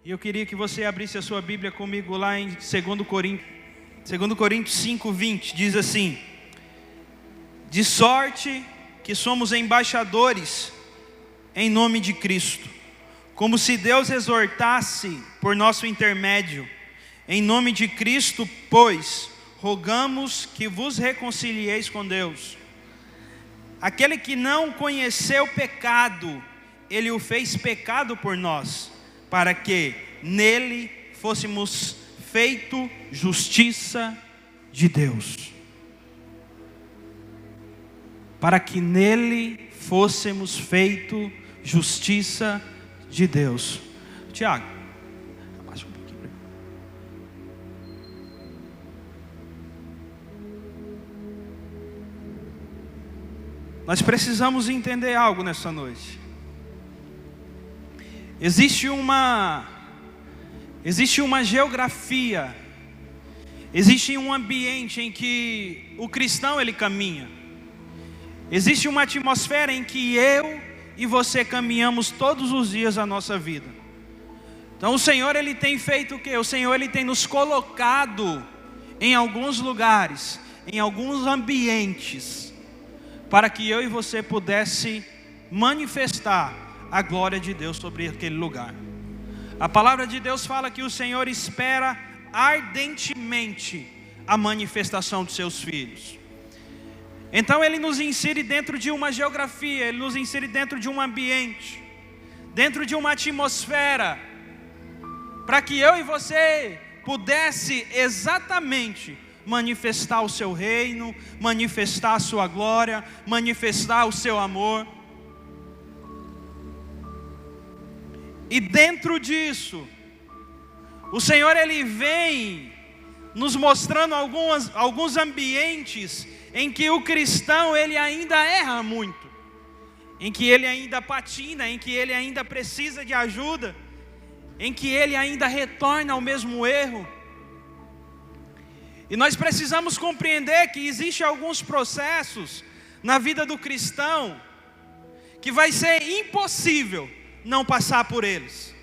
E eu queria que você abrisse a sua Bíblia comigo lá em 2 Coríntios 5:20, diz assim: de sorte que somos embaixadores em nome de Cristo, como se Deus exortasse por nosso intermédio. Em nome de Cristo, pois, rogamos que vos reconcilieis com Deus. Aquele que não conheceu pecado, Ele o fez pecado por nós, para que nele fôssemos feito justiça de Deus. Para que nele fôssemos feito justiça de Deus. Tiago, abaixa um pouquinho. Nós precisamos entender algo nessa noite. Existe uma geografia, existe um ambiente em que o cristão ele caminha. Existe uma atmosfera em que eu e você caminhamos todos os dias da nossa vida. Então o Senhor ele tem feito o quê? O Senhor ele tem nos colocado em alguns lugares, em alguns ambientes, para que eu e você pudesse manifestar a glória de Deus sobre aquele lugar. A palavra de Deus fala que o Senhor espera ardentemente a manifestação dos seus filhos. Então Ele nos insere dentro de uma geografia, Ele nos insere dentro de um ambiente, dentro de uma atmosfera, para que eu e você pudesse exatamente manifestar o seu reino, manifestar a sua glória, manifestar o seu amor. E dentro disso, o Senhor ele vem nos mostrando alguns ambientes em que o cristão ele ainda erra muito, em que ele ainda patina, em que ele ainda precisa de ajuda, em que ele ainda retorna ao mesmo erro. E nós precisamos compreender que existem alguns processos na vida do cristão que vai ser impossível não passar por eles.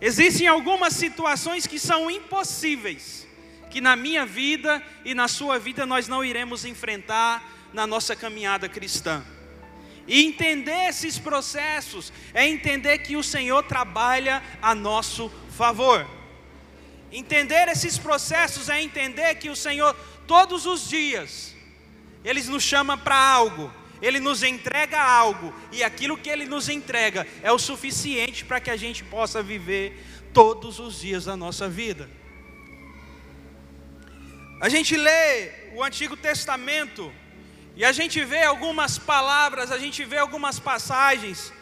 Existem algumas situações que são impossíveis, que na minha vida e na sua vida nós não iremos enfrentar na nossa caminhada cristã. E entender esses processos é entender que o Senhor trabalha a nosso favor. Entender esses processos é entender que o Senhor todos os dias Ele nos chama para algo, Ele nos entrega algo, e aquilo que Ele nos entrega é o suficiente para que a gente possa viver todos os dias da nossa vida. A gente lê o Antigo Testamento e a gente vê algumas palavras, a gente vê algumas passagens,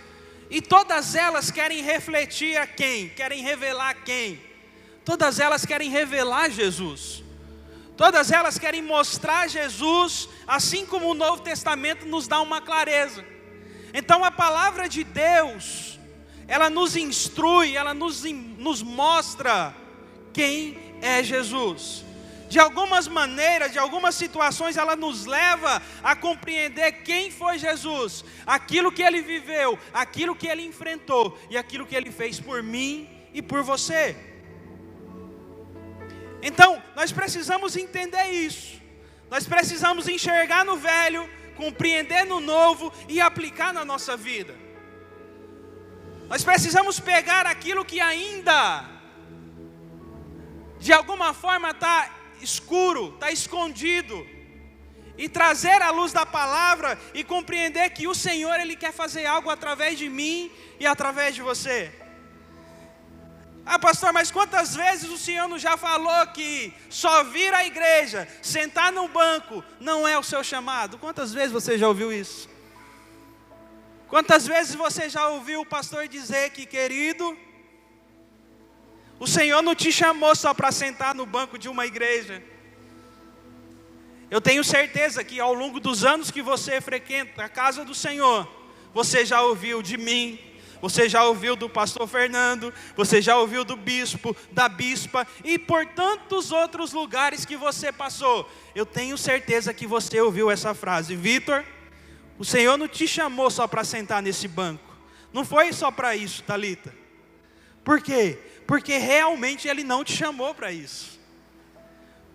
e todas elas querem refletir a quem? Querem revelar quem? Todas elas querem revelar Jesus. Todas elas querem mostrar Jesus, assim como o Novo Testamento nos dá uma clareza. Então a palavra de Deus, ela nos instrui, ela nos mostra quem é Jesus. De algumas maneiras, de algumas situações, ela nos leva a compreender quem foi Jesus, aquilo que Ele viveu, aquilo que Ele enfrentou e aquilo que Ele fez por mim e por você. Então, nós precisamos entender isso. Nós precisamos enxergar no velho, compreender no novo e aplicar na nossa vida. Nós precisamos pegar aquilo que ainda, de alguma forma, está escuro, está escondido, e trazer a luz da palavra e compreender que o Senhor Ele quer fazer algo através de mim e através de você. Ah, pastor, mas quantas vezes o Senhor nos já falou que só vir à igreja, sentar num banco, não é o seu chamado? Quantas vezes você já ouviu isso? Quantas vezes você já ouviu o pastor dizer que, querido, o Senhor não te chamou só para sentar no banco de uma igreja. Eu tenho certeza que ao longo dos anos que você frequenta a casa do Senhor, você já ouviu de mim, você já ouviu do pastor Fernando, você já ouviu do bispo, da bispa e por tantos outros lugares que você passou. Eu tenho certeza que você ouviu essa frase: Vitor, o Senhor não te chamou só para sentar nesse banco. Não foi só para isso, Thalita. Por quê? Porque realmente Ele não te chamou para isso.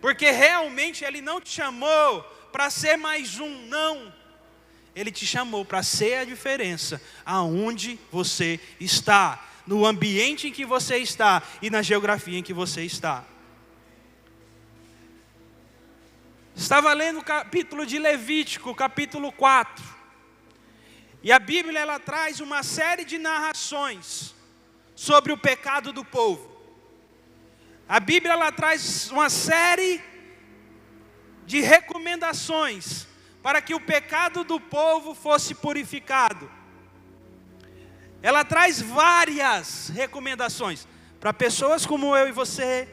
Porque realmente Ele não te chamou para ser mais um, não. Ele te chamou para ser a diferença aonde você está, no ambiente em que você está e na geografia em que você está. Estava lendo o capítulo de Levítico, capítulo 4. E a Bíblia ela traz uma série de narrações sobre o pecado do povo. A Bíblia ela traz uma série de recomendações para que o pecado do povo fosse purificado. Ela traz várias recomendações para pessoas como eu e você,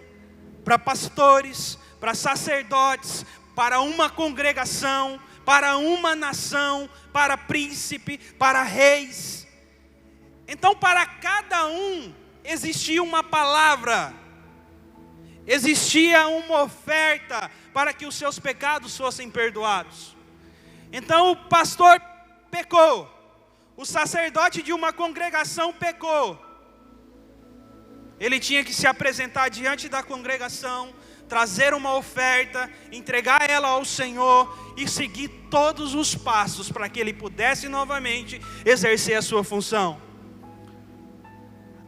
para pastores, para sacerdotes, para uma congregação, para uma nação, para príncipe, para reis. Então, para cada um existia uma palavra, existia uma oferta para que os seus pecados fossem perdoados. Então o pastor pecou, o sacerdote de uma congregação pecou. Ele tinha que se apresentar diante da congregação, trazer uma oferta, entregar ela ao Senhor e seguir todos os passos para que ele pudesse novamente exercer a sua função.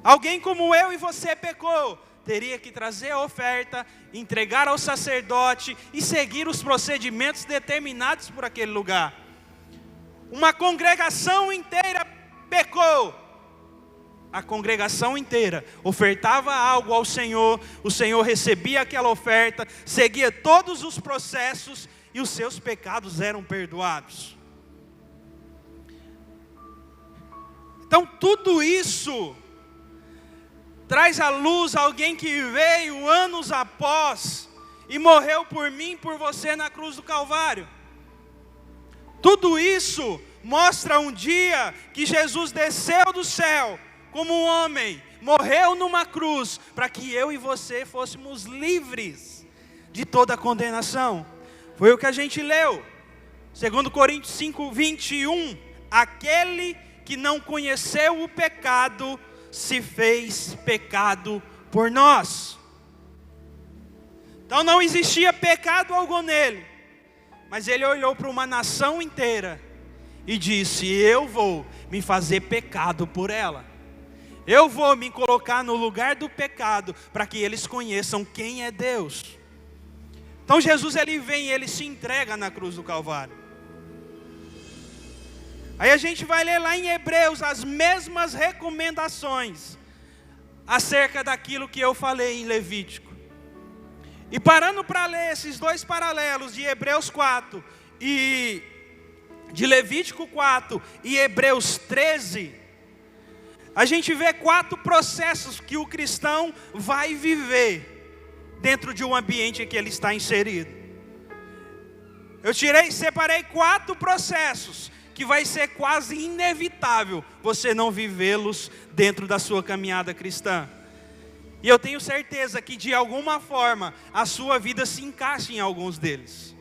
Alguém como eu e você pecou, teria que trazer a oferta, entregar ao sacerdote e seguir os procedimentos determinados por aquele lugar. Uma congregação inteira pecou. A congregação inteira ofertava algo ao Senhor, o Senhor recebia aquela oferta, seguia todos os processos e os seus pecados eram perdoados. Então tudo isso traz à luz alguém que veio anos após e morreu por mim e por você na cruz do Calvário. Tudo isso mostra um dia que Jesus desceu do céu como um homem, morreu numa cruz, para que eu e você fôssemos livres de toda a condenação. Foi o que a gente leu, 2 Coríntios 5, 21, aquele que não conheceu o pecado, se fez pecado por nós. Então não existia pecado algum nele, mas ele olhou para uma nação inteira e disse: eu vou me fazer pecado por ela. Eu vou me colocar no lugar do pecado para que eles conheçam quem é Deus. Então Jesus ele vem, ele se entrega na cruz do Calvário. Aí a gente vai ler lá em Hebreus as mesmas recomendações acerca daquilo que eu falei em Levítico. E parando para ler esses dois paralelos de Hebreus 4 e de Levítico 4 e Hebreus 13, a gente vê 4 processos que o cristão vai viver dentro de um ambiente em que ele está inserido. Eu separei 4 processos que vai ser quase inevitável você não vivê-los dentro da sua caminhada cristã. E eu tenho certeza que de alguma forma a sua vida se encaixa em alguns deles.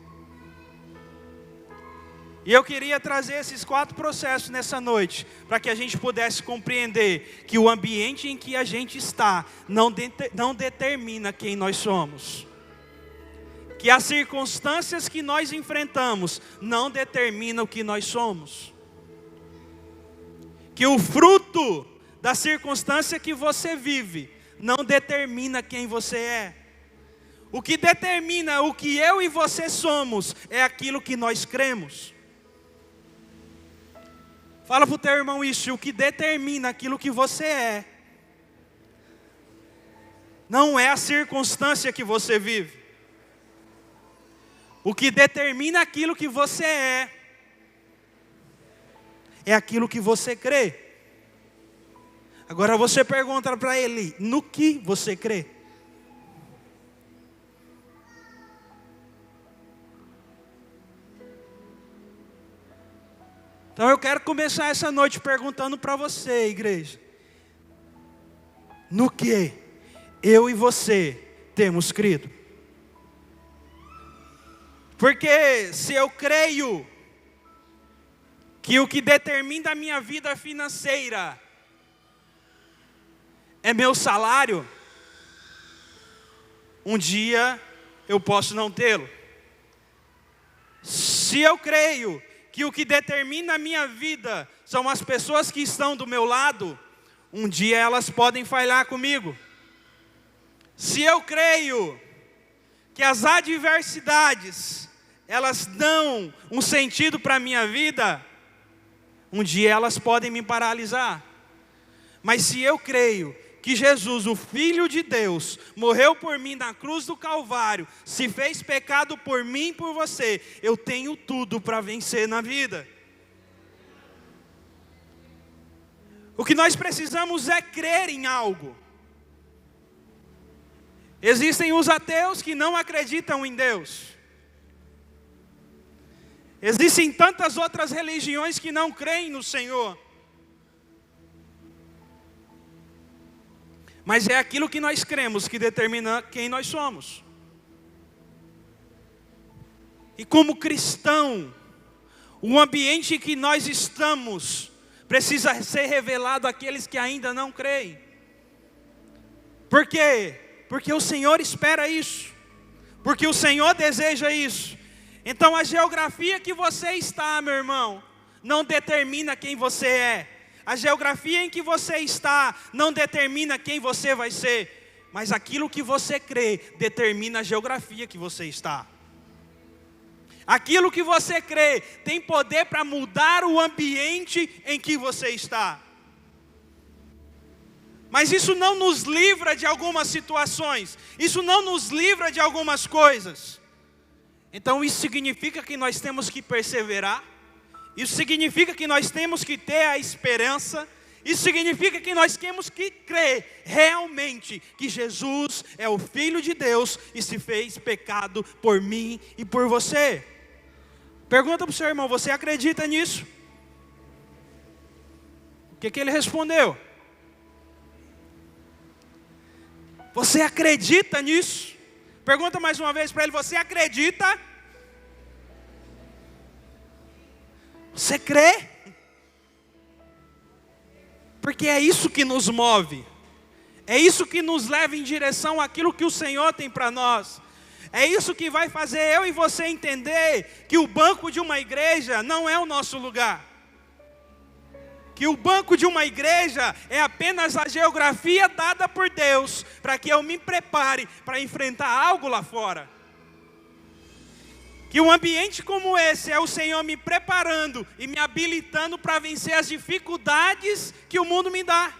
E eu queria trazer esses 4 processos nessa noite, para que a gente pudesse compreender que o ambiente em que a gente está não determina quem nós somos. Que as circunstâncias que nós enfrentamos não determinam o que nós somos. Que o fruto da circunstância que você vive não determina quem você é. O que determina o que eu e você somos é aquilo que nós cremos. Fala para o teu irmão isso: o que determina aquilo que você é não é a circunstância que você vive. O que determina aquilo que você é aquilo que você crê. Agora você pergunta para ele: no que você crê? Então eu quero começar essa noite perguntando para você, igreja: no que eu e você temos crido? Porque se eu creio que o que determina a minha vida financeira é meu salário, um dia eu posso não tê-lo. Se eu creio que o que determina a minha vida são as pessoas que estão do meu lado, um dia elas podem falhar comigo. Se eu creio que as adversidades, elas dão um sentido para a minha vida, um dia elas podem me paralisar. Mas se eu creio que Jesus, o Filho de Deus, morreu por mim na cruz do Calvário, se fez pecado por mim e por você, eu tenho tudo para vencer na vida. O que nós precisamos é crer em algo. Existem os ateus que não acreditam em Deus. Existem tantas outras religiões que não creem no Senhor. Mas é aquilo que nós cremos que determina quem nós somos. E como cristão, o ambiente que nós estamos precisa ser revelado àqueles que ainda não creem. Por quê? Porque o Senhor espera isso. Porque o Senhor deseja isso. Então a geografia que você está, meu irmão, não determina quem você é. A geografia em que você está não determina quem você vai ser, mas aquilo que você crê determina a geografia que você está. Aquilo que você crê tem poder para mudar o ambiente em que você está. Mas isso não nos livra de algumas situações, isso não nos livra de algumas coisas. Então isso significa que nós temos que perseverar. Isso significa que nós temos que ter a esperança. Isso significa que nós temos que crer realmente que Jesus é o Filho de Deus e se fez pecado por mim e por você. Pergunta para o seu irmão, você acredita nisso? O que ele respondeu? Você acredita nisso? Pergunta mais uma vez para ele, você acredita? Você crê? Porque é isso que nos move. É isso que nos leva em direção àquilo que o Senhor tem para nós. É isso que vai fazer eu e você entender que o banco de uma igreja não é o nosso lugar. Que o banco de uma igreja é apenas a geografia dada por Deus para que eu me prepare para enfrentar algo lá fora. Que um ambiente como esse é o Senhor me preparando e me habilitando para vencer as dificuldades que o mundo me dá.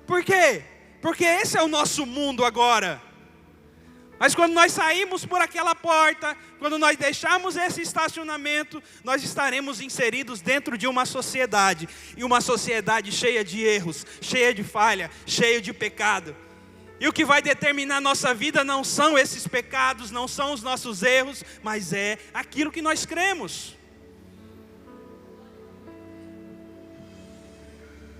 Por quê? Porque esse é o nosso mundo agora. Mas quando nós saímos por aquela porta, quando nós deixarmos esse estacionamento, nós estaremos inseridos dentro de uma sociedade. E uma sociedade cheia de erros, cheia de falha, cheia de pecado. E o que vai determinar a nossa vida não são esses pecados, não são os nossos erros, mas é aquilo que nós cremos.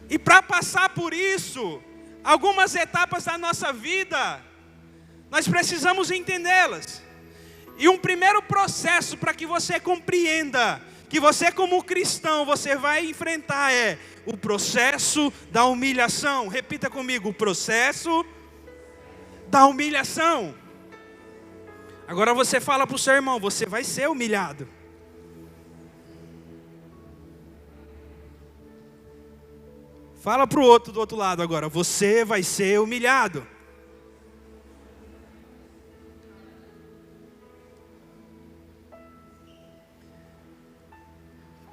E para passar por isso, algumas etapas da nossa vida, nós precisamos entendê-las. E um primeiro processo para que você compreenda que você como cristão, você vai enfrentar é o processo da humilhação. Repita comigo, o processo da humilhação. Agora você fala para o seu irmão, você vai ser humilhado. Fala para o outro do outro lado agora, você vai ser humilhado.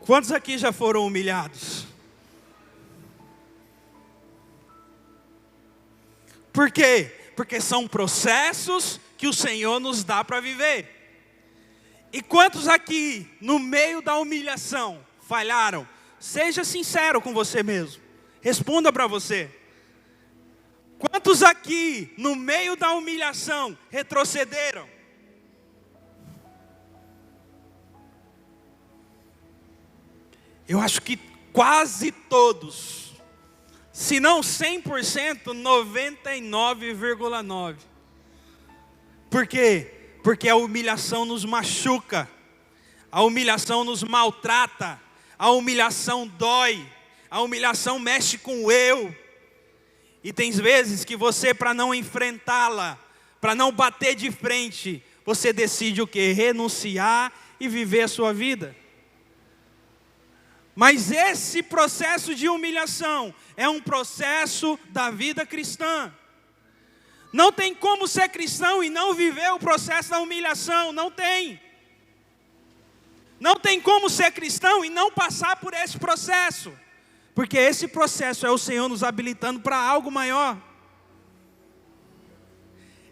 Quantos aqui já foram humilhados? Por quê? Porque são processos que o Senhor nos dá para viver. E quantos aqui, no meio da humilhação, falharam? Seja sincero com você mesmo. Responda para você. Quantos aqui, no meio da humilhação, retrocederam? Eu acho que quase todos. Se não 100%, 99,9%. Por quê? Porque a humilhação nos machuca. A humilhação nos maltrata. A humilhação dói. A humilhação mexe com o eu. E tem vezes que você, para não enfrentá-la, para não bater de frente, você decide o quê? Renunciar e viver a sua vida. Mas esse processo de humilhação é um processo da vida cristã. Não tem como ser cristão e não viver o processo da humilhação, não tem. Não tem como ser cristão e não passar por esse processo. Porque esse processo é o Senhor nos habilitando para algo maior.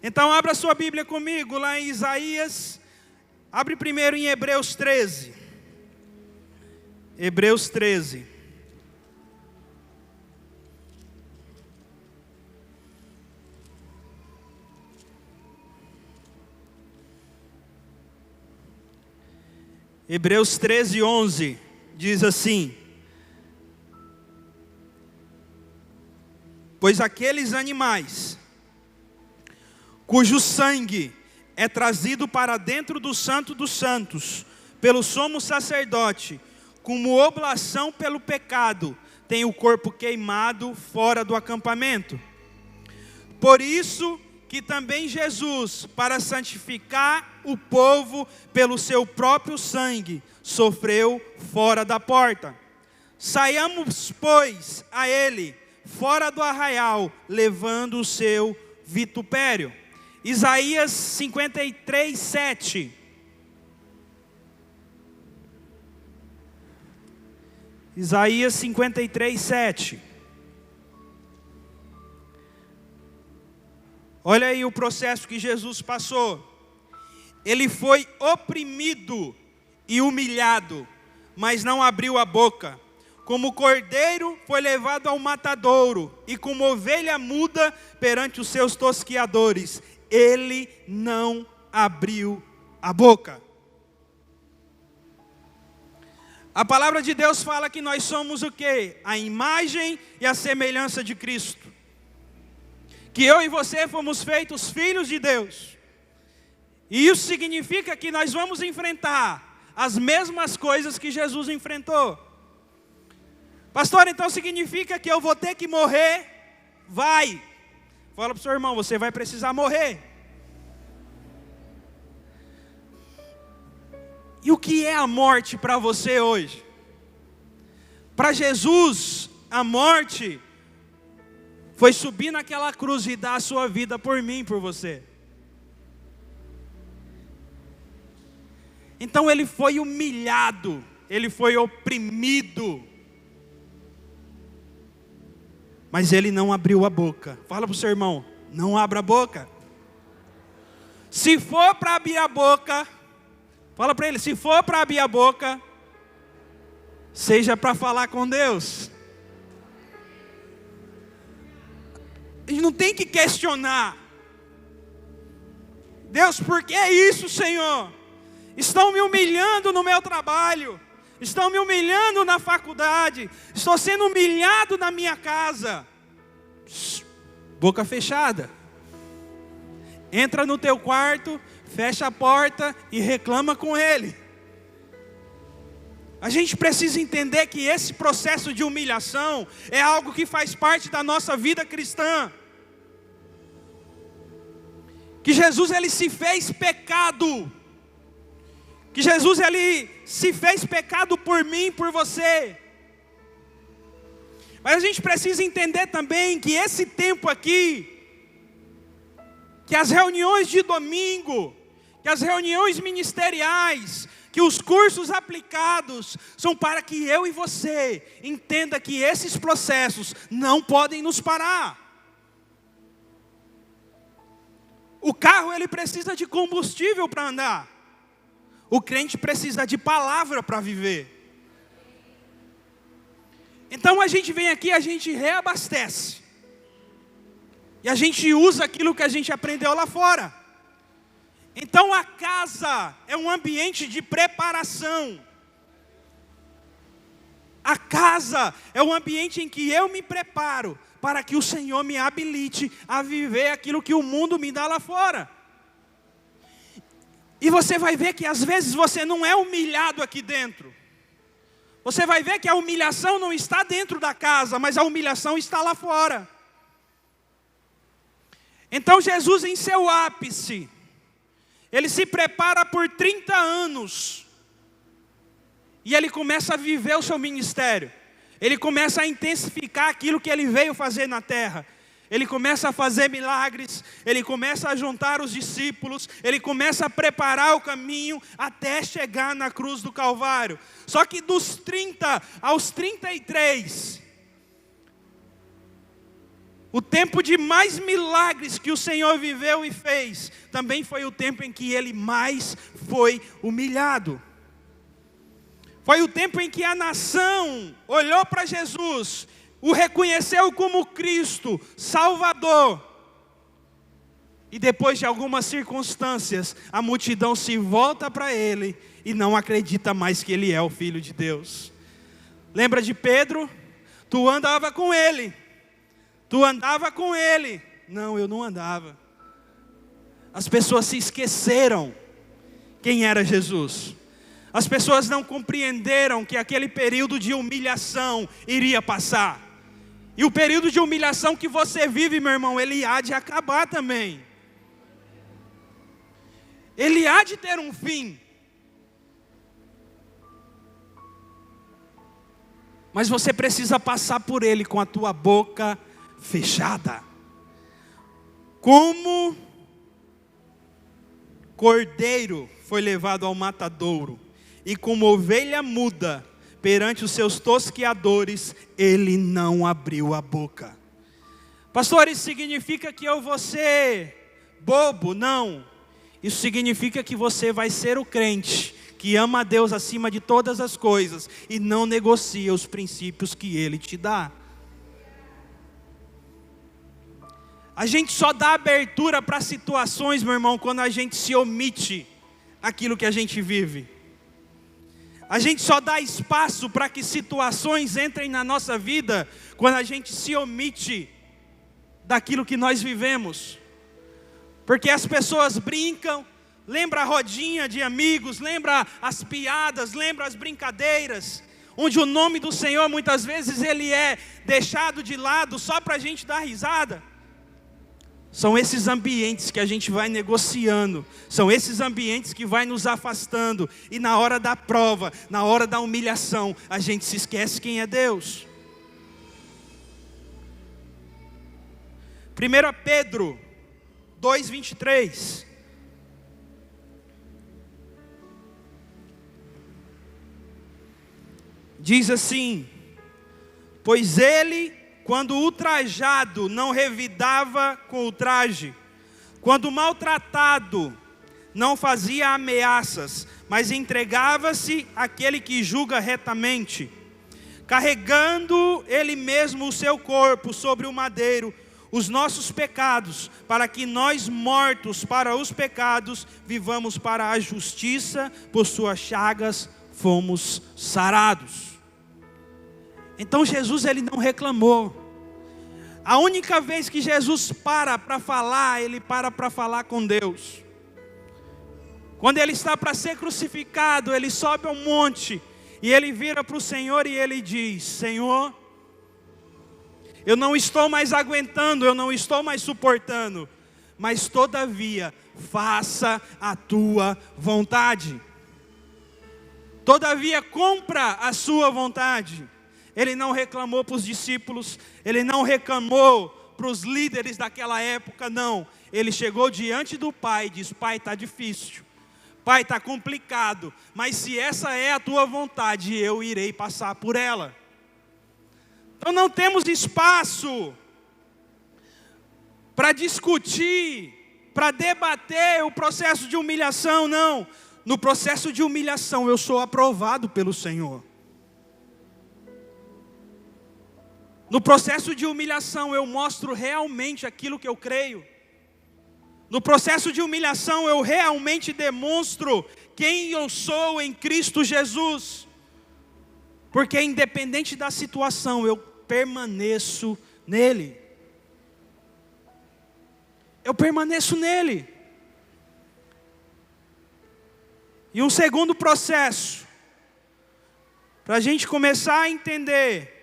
Então abra sua Bíblia comigo lá em Isaías. Abre primeiro em Hebreus 13. Hebreus 13. Hebreus 13, 11, diz assim: pois aqueles animais, cujo sangue é trazido para dentro do Santo dos Santos, pelo sumo sacerdote, como oblação pelo pecado, tem o corpo queimado fora do acampamento. Por isso que também Jesus, para santificar o povo pelo seu próprio sangue, sofreu fora da porta. Saiamos, pois, a ele, fora do arraial, levando o seu vitupério. Isaías 53, 7. Isaías 53, 7. Olha aí o processo que Jesus passou. Ele foi oprimido e humilhado, mas não abriu a boca. Como cordeiro foi levado ao matadouro, e como ovelha muda perante os seus tosquiadores, ele não abriu a boca. A palavra de Deus fala que nós somos o quê? A imagem e a semelhança de Cristo. Que eu e você fomos feitos filhos de Deus. E isso significa que nós vamos enfrentar as mesmas coisas que Jesus enfrentou. Pastor, então significa que eu vou ter que morrer? Vai. Fala para o seu irmão, você vai precisar morrer. E o que é a morte para você hoje? Para Jesus, a morte foi subir naquela cruz e dar a sua vida por mim e por você. Então ele foi humilhado, ele foi oprimido, mas ele não abriu a boca. Fala para o seu irmão, não abra a boca. Se for para abrir a boca, fala para ele, se for para abrir a boca, seja para falar com Deus. A gente não tem que questionar. Deus, por que isso, Senhor? Estão me humilhando no meu trabalho. Estão me humilhando na faculdade. Estou sendo humilhado na minha casa. Boca fechada. Entra no teu quarto, fecha a porta e reclama com ele. A gente precisa entender que esse processo de humilhação é algo que faz parte da nossa vida cristã. Que Jesus ele se fez pecado. Que Jesus ele se fez pecado por mim, por você. Mas a gente precisa entender também que esse tempo aqui, que as reuniões de domingo, que as reuniões ministeriais, que os cursos aplicados são para que eu e você entenda que esses processos não podem nos parar. O carro ele precisa de combustível para andar. O crente precisa de palavra para viver. Então a gente vem aqui, a gente reabastece. E a gente usa aquilo que a gente aprendeu lá fora. Então a casa é um ambiente de preparação. A casa é um ambiente em que eu me preparo para que o Senhor me habilite a viver aquilo que o mundo me dá lá fora. E você vai ver que às vezes você não é humilhado aqui dentro. Você vai ver que a humilhação não está dentro da casa, mas a humilhação está lá fora. Então Jesus, em seu ápice, ele se prepara por 30 anos. E ele começa a viver o seu ministério. Ele começa a intensificar aquilo que ele veio fazer na terra. Ele começa a fazer milagres, ele começa a juntar os discípulos, ele começa a preparar o caminho até chegar na cruz do Calvário. Só que dos 30 aos 33, o tempo de mais milagres que o Senhor viveu e fez, também foi o tempo em que ele mais foi humilhado. Foi o tempo em que a nação olhou para Jesus, o reconheceu como Cristo, Salvador. E depois de algumas circunstâncias, a multidão se volta para ele e não acredita mais que ele é o Filho de Deus. Lembra de Pedro? Tu andava com ele. Tu andava com ele. Não, eu não andava. As pessoas se esqueceram quem era Jesus. As pessoas não compreenderam que aquele período de humilhação iria passar. E o período de humilhação que você vive, meu irmão, ele há de acabar também. Ele há de ter um fim. Mas você precisa passar por ele com a tua boca fechada. Como cordeiro foi levado ao matadouro, e como ovelha muda perante os seus tosqueadores, ele não abriu a boca. Pastor, isso significa que eu vou ser bobo? Não. Isso significa que você vai ser o crente que ama a Deus acima de todas as coisas e não negocia os princípios que Ele te dá. A gente só dá abertura para situações, meu irmão, quando a gente se omite aquilo que a gente vive. A gente só dá espaço para que situações entrem na nossa vida quando a gente se omite daquilo que nós vivemos. Porque as pessoas brincam, lembra a rodinha de amigos, lembra as piadas, lembra as brincadeiras, onde o nome do Senhor muitas vezes ele é deixado de lado só para a gente dar risada. São esses ambientes que a gente vai negociando, são esses ambientes que vai nos afastando, e na hora da prova, na hora da humilhação, a gente se esquece quem é Deus. 1 Pedro 2:23. Diz assim: pois ele, quando ultrajado, não revidava com ultraje, quando maltratado, não fazia ameaças, mas entregava-se àquele que julga retamente, carregando ele mesmo o seu corpo sobre o madeiro, os nossos pecados, para que nós, mortos para os pecados, vivamos para a justiça, por suas chagas fomos sarados. Então Jesus ele não reclamou. A única vez que Jesus para falar, ele para falar com Deus. Quando ele está para ser crucificado, ele sobe ao monte e ele vira para o Senhor e ele diz: Senhor, eu não estou mais aguentando, eu não estou mais suportando, mas todavia faça a tua vontade. Todavia cumpra a sua vontade. Ele não reclamou para os discípulos, ele não reclamou para os líderes daquela época, não. Ele chegou diante do Pai e disse: Pai, está difícil, Pai, está complicado, mas se essa é a tua vontade, eu irei passar por ela. Então não temos espaço para discutir, para debater o processo de humilhação, não. No processo de humilhação eu sou aprovado pelo Senhor. No processo de humilhação eu mostro realmente aquilo que eu creio. No processo de humilhação eu realmente demonstro quem eu sou em Cristo Jesus. Porque independente da situação eu permaneço nele. Eu permaneço nele. E um segundo processo, para a gente começar a entender,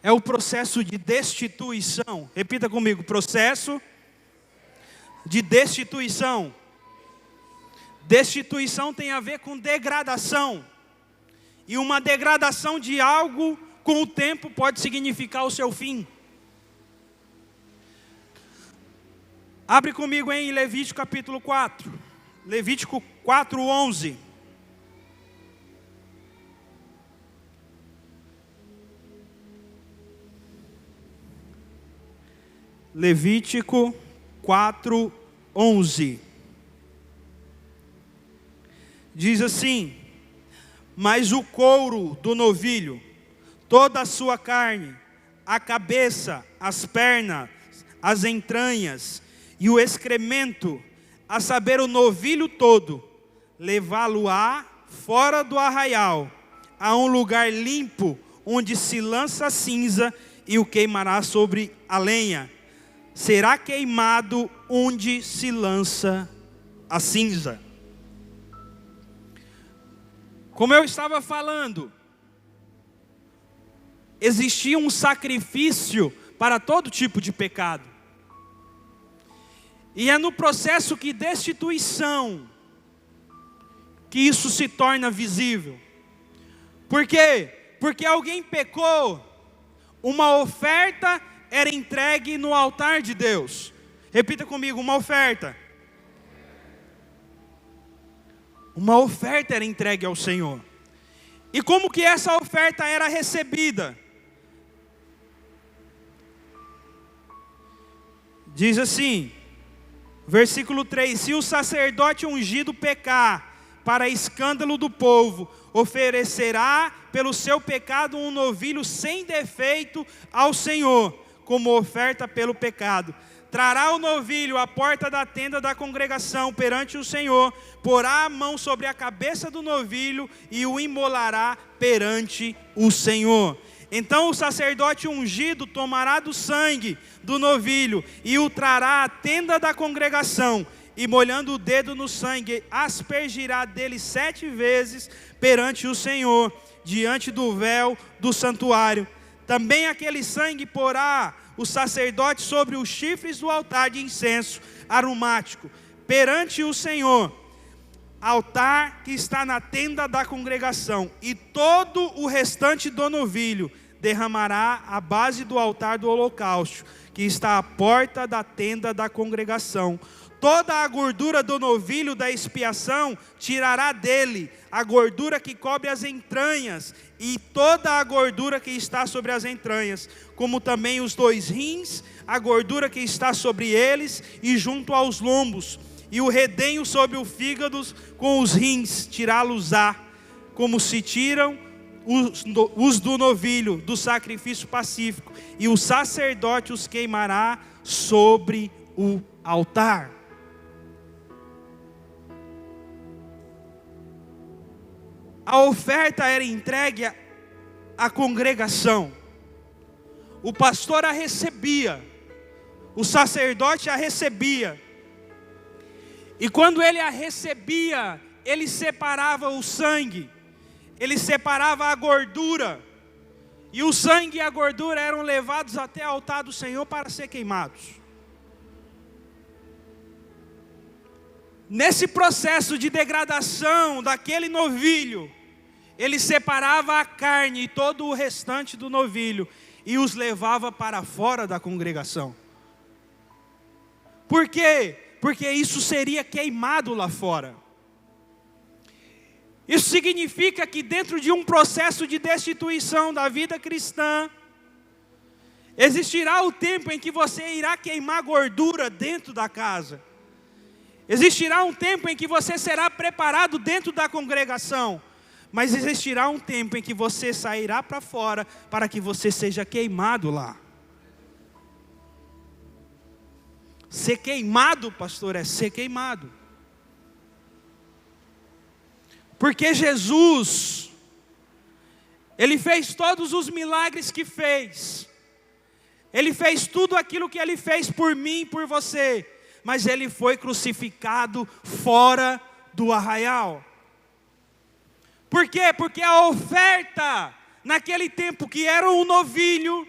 é o processo de destituição. Repita comigo: processo de destituição. Destituição tem a ver com degradação. E uma degradação de algo, com o tempo, pode significar o seu fim. Abre comigo em Levítico capítulo 4. Levítico 4:11. Levítico 4:11. Diz assim: mas o couro do novilho, toda a sua carne, a cabeça, as pernas, as entranhas e o excremento, a saber, o novilho todo, levá-lo-á fora do arraial, a um lugar limpo, onde se lança a cinza, e o queimará sobre a lenha. Será queimado onde se lança a cinza. Como eu estava falando, existia um sacrifício para todo tipo de pecado. E é no processo de destituição que isso se torna visível. Por quê? Porque alguém pecou, uma oferta era entregue no altar de Deus. Repita comigo: uma oferta. Uma oferta era entregue ao Senhor. E como que essa oferta era recebida? Diz assim, versículo 3: se o sacerdote ungido pecar, para escândalo do povo, oferecerá pelo seu pecado um novilho sem defeito ao Senhor, como oferta pelo pecado. Trará o novilho à porta da tenda da congregação perante o Senhor, porá a mão sobre a cabeça do novilho e o imolará perante o Senhor. Então o sacerdote ungido tomará do sangue do novilho e o trará à tenda da congregação, e molhando o dedo no sangue, aspergirá dele 7 vezes perante o Senhor, diante do véu do santuário. Também aquele sangue porá o sacerdote sobre os chifres do altar de incenso aromático, perante o Senhor, altar que está na tenda da congregação, e todo o restante do novilho derramará à base do altar do holocausto, que está à porta da tenda da congregação. Toda a gordura do novilho da expiação tirará dele, a gordura que cobre as entranhas, e toda a gordura que está sobre as entranhas, como também os 2 rins, a gordura que está sobre eles, e junto aos lombos, e o redenho sobre o fígado com os rins, tirá-los-á, como se tiram os do novilho, do sacrifício pacífico, e o sacerdote os queimará sobre o altar. A oferta era entregue à congregação. O pastor a recebia, o sacerdote a recebia. E quando ele a recebia, ele separava o sangue, ele separava a gordura. E o sangue e a gordura eram levados até o altar do Senhor para ser queimados. Nesse processo de degradação daquele novilho, ele separava a carne e todo o restante do novilho e os levava para fora da congregação. Por quê? Porque isso seria queimado lá fora. Isso significa que dentro de um processo de destituição da vida cristã, existirá o tempo em que você irá queimar gordura dentro da casa. Existirá um tempo em que você será preparado dentro da congregação. Mas existirá um tempo em que você sairá para fora para que você seja queimado lá. Ser queimado, pastor, é ser queimado. Porque Jesus, Ele fez todos os milagres que fez. Ele fez tudo aquilo que Ele fez por mim e por você. Mas Ele foi crucificado fora do arraial. Por quê? Porque a oferta, naquele tempo que era um novilho,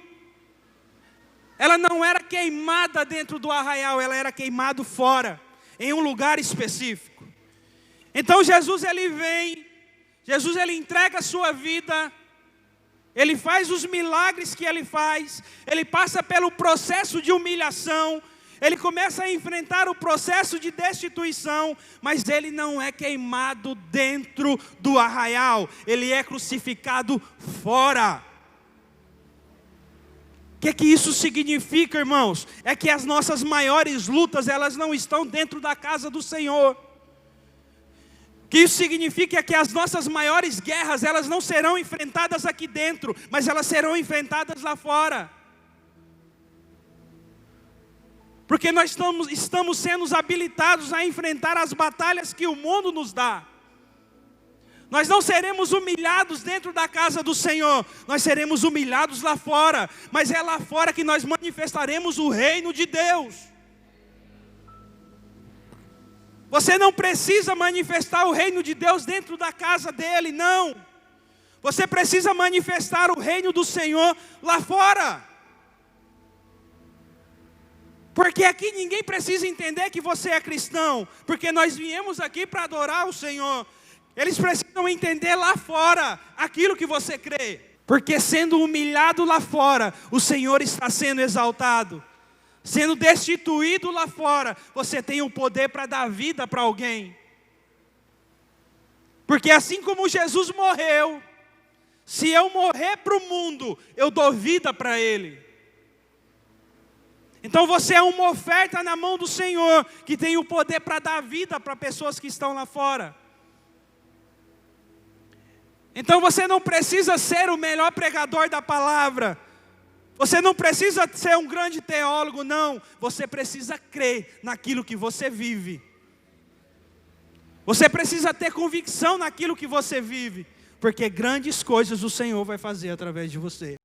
ela não era queimada dentro do arraial, ela era queimada fora, em um lugar específico. Então Jesus ele vem, Jesus ele entrega a sua vida, ele faz os milagres que ele faz, ele passa pelo processo de humilhação, ele começa a enfrentar o processo de destituição, mas ele não é queimado dentro do arraial, ele é crucificado fora. O que isso significa, irmãos? É que as nossas maiores lutas, elas não estão dentro da casa do Senhor. O que isso significa é que as nossas maiores guerras, elas não serão enfrentadas aqui dentro, mas elas serão enfrentadas lá fora. Porque nós estamos sendo habilitados a enfrentar as batalhas que o mundo nos dá. Nós não seremos humilhados dentro da casa do Senhor, nós seremos humilhados lá fora, mas é lá fora que nós manifestaremos o reino de Deus. Você não precisa manifestar o reino de Deus dentro da casa dele, não. Você precisa manifestar o reino do Senhor lá fora. Porque aqui ninguém precisa entender que você é cristão, porque nós viemos aqui para adorar o Senhor. Eles precisam entender lá fora aquilo que você crê. Porque sendo humilhado lá fora, o Senhor está sendo exaltado. Sendo destituído lá fora, você tem o poder para dar vida para alguém. Porque assim como Jesus morreu, se eu morrer para o mundo, eu dou vida para ele. Então você é uma oferta na mão do Senhor, que tem o poder para dar vida para pessoas que estão lá fora. Então você não precisa ser o melhor pregador da palavra. Você não precisa ser um grande teólogo, não. Você precisa crer naquilo que você vive. Você precisa ter convicção naquilo que você vive. Porque grandes coisas o Senhor vai fazer através de você.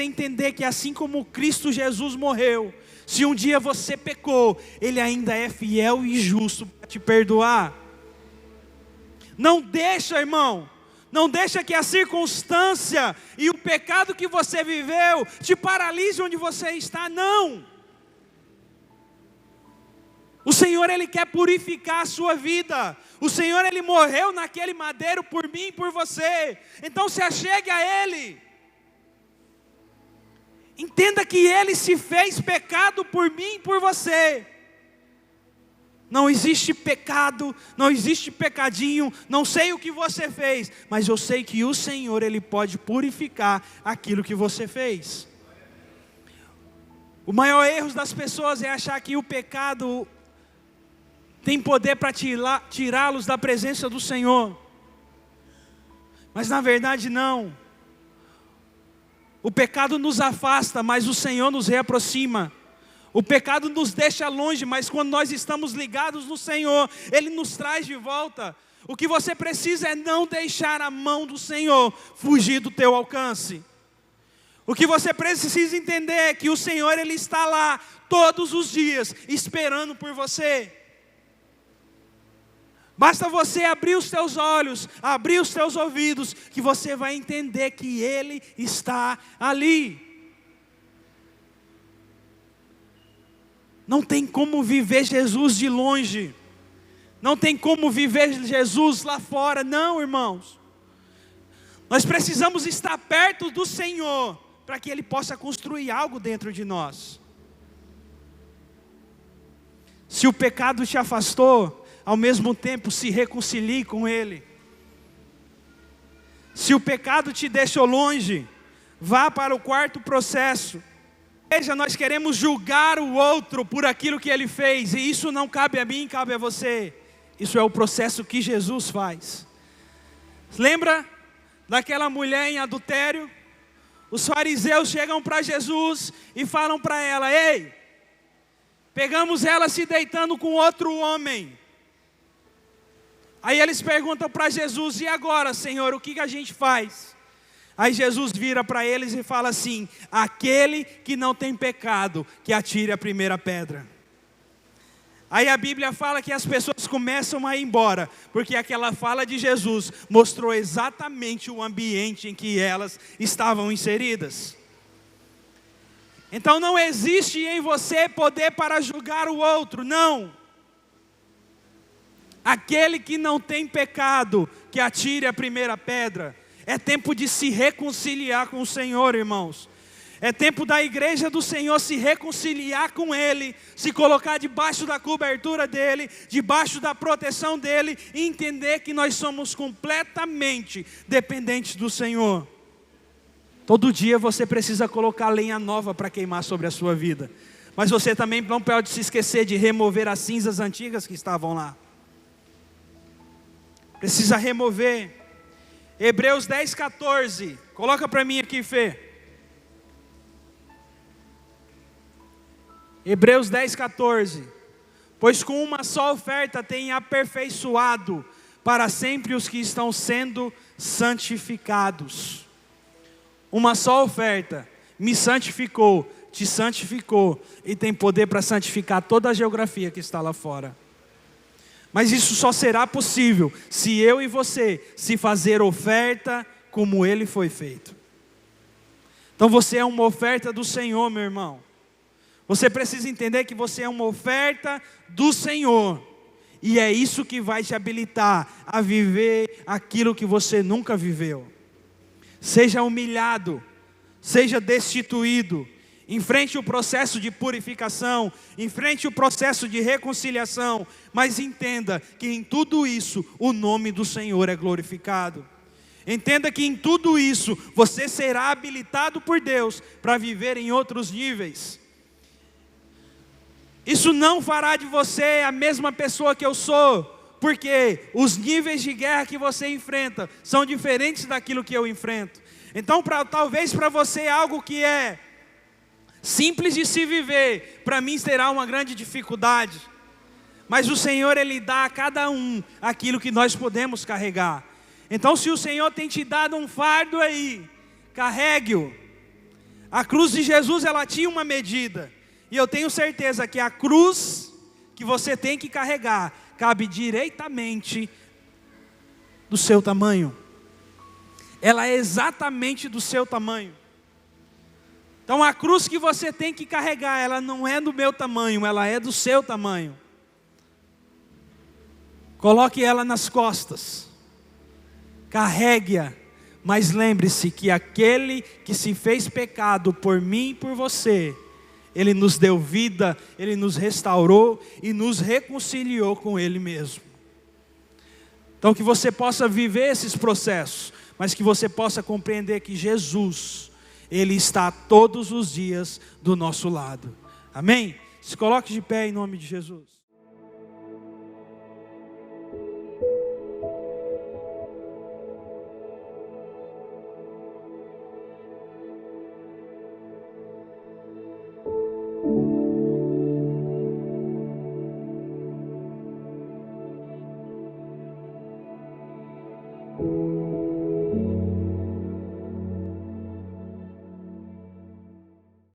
entender que assim como Cristo Jesus morreu, se um dia você pecou, Ele ainda é fiel e justo para te perdoar. Não deixa, irmão, não deixa que a circunstância e o pecado que você viveu te paralise onde você está, não. O Senhor, Ele quer purificar a sua vida. O Senhor, Ele morreu naquele madeiro por mim e por você. Então se achegue a Ele. Entenda que Ele se fez pecado por mim e por você. Não existe pecado, não existe pecadinho, não sei o que você fez, mas eu sei que o Senhor, Ele pode purificar aquilo que você fez. O maior erro das pessoas é achar que o pecado tem poder para tirá-los da presença do Senhor. Mas na verdade não. O pecado nos afasta, mas o Senhor nos reaproxima. O pecado nos deixa longe, mas quando nós estamos ligados no Senhor, Ele nos traz de volta. O que você precisa é não deixar a mão do Senhor fugir do teu alcance. O que você precisa entender é que o Senhor, Ele está lá todos os dias, esperando por você. Basta você abrir os teus olhos, abrir os teus ouvidos, que você vai entender que Ele está ali. Não tem como viver Jesus de longe. Não tem como viver Jesus lá fora, não, irmãos. Nós precisamos estar perto do Senhor, para que Ele possa construir algo dentro de nós. Se o pecado te afastou, ao mesmo tempo se reconcilie com Ele. Se o pecado te deixou longe, vá para o quarto processo. Veja, nós queremos julgar o outro por aquilo que ele fez, e isso não cabe a mim, cabe a você. Isso é o processo que Jesus faz. Lembra daquela mulher em adultério? Os fariseus chegam para Jesus e falam para ela: ei, pegamos ela se deitando com outro homem. Aí eles perguntam para Jesus: e agora, Senhor, o que a gente faz? Aí Jesus vira para eles e fala assim: aquele que não tem pecado, que atire a primeira pedra. Aí a Bíblia fala que as pessoas começam a ir embora, porque aquela fala de Jesus mostrou exatamente o ambiente em que elas estavam inseridas. Então não existe em você poder para julgar o outro, não. Aquele que não tem pecado, que atire a primeira pedra. É tempo de se reconciliar com o Senhor, irmãos. É tempo da igreja do Senhor se reconciliar com Ele, se colocar debaixo da cobertura dEle, debaixo da proteção dEle, e entender que nós somos completamente dependentes do Senhor. Todo dia você precisa colocar lenha nova para queimar sobre a sua vida. Mas você também não pode se esquecer de remover as cinzas antigas que estavam lá. Precisa remover. Hebreus 10:14. Coloca para mim aqui, Fê. Hebreus 10:14. Pois com uma só oferta tem aperfeiçoado para sempre os que estão sendo santificados. Uma só oferta me santificou, te santificou, e tem poder para santificar toda a geografia que está lá fora. Mas isso só será possível se eu e você se fazer oferta como Ele foi feito. Então você é uma oferta do Senhor, meu irmão. Você precisa entender que você é uma oferta do Senhor. E é isso que vai te habilitar a viver aquilo que você nunca viveu. Seja humilhado, seja destituído. Enfrente o processo de purificação, enfrente o processo de reconciliação, mas entenda que em tudo isso o nome do Senhor é glorificado. Entenda que em tudo isso você será habilitado por Deus para viver em outros níveis. Isso não fará de você a mesma pessoa que eu sou, porque os níveis de guerra que você enfrenta são diferentes daquilo que eu enfrento. Então talvez para você algo que é simples de se viver, para mim será uma grande dificuldade. Mas o Senhor, Ele dá a cada um aquilo que nós podemos carregar. Então se o Senhor tem te dado um fardo aí, carregue-o. A cruz de Jesus, ela tinha uma medida. E eu tenho certeza que a cruz que você tem que carregar cabe diretamente do seu tamanho. Ela é exatamente do seu tamanho. Então a cruz que você tem que carregar, ela não é do meu tamanho, ela é do seu tamanho. Coloque ela nas costas. Carregue-a. Mas lembre-se que aquele que se fez pecado por mim e por você, Ele nos deu vida, Ele nos restaurou e nos reconciliou com Ele mesmo. Então que você possa viver esses processos, mas que você possa compreender que Jesus, Ele está todos os dias do nosso lado. Amém? Se coloque de pé em nome de Jesus.